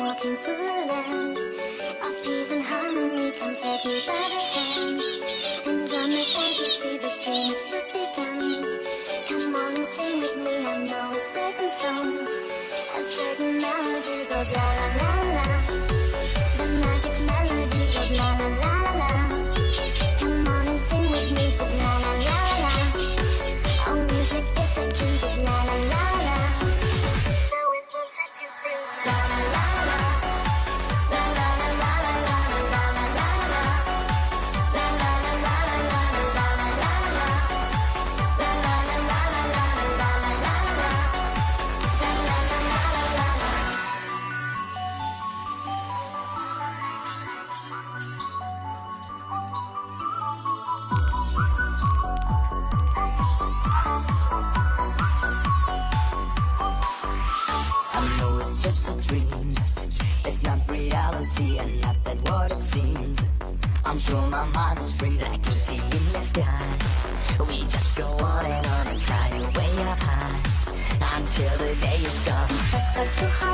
walking through a land of peace and harmony. Come take me by the hand and join me fantasy. This dream has just begun. Come on and sing with me. I know a certain song, a certain melody goes la la la la. The magic melody goes la la la la. Come on and sing with me, just la la la la. Oh, music is the key, just la la la la. So it will set you free. La la la la. La la la la la la la la la la. La la la la la la la la la la. La la la la la la la la la la. La la la la la la. I know it's just a dream. It's not reality and not that what it seems. I'm sure my mind is free like Lucy in the sky. We just go on and fly way up high until the day is gone. Just go too high.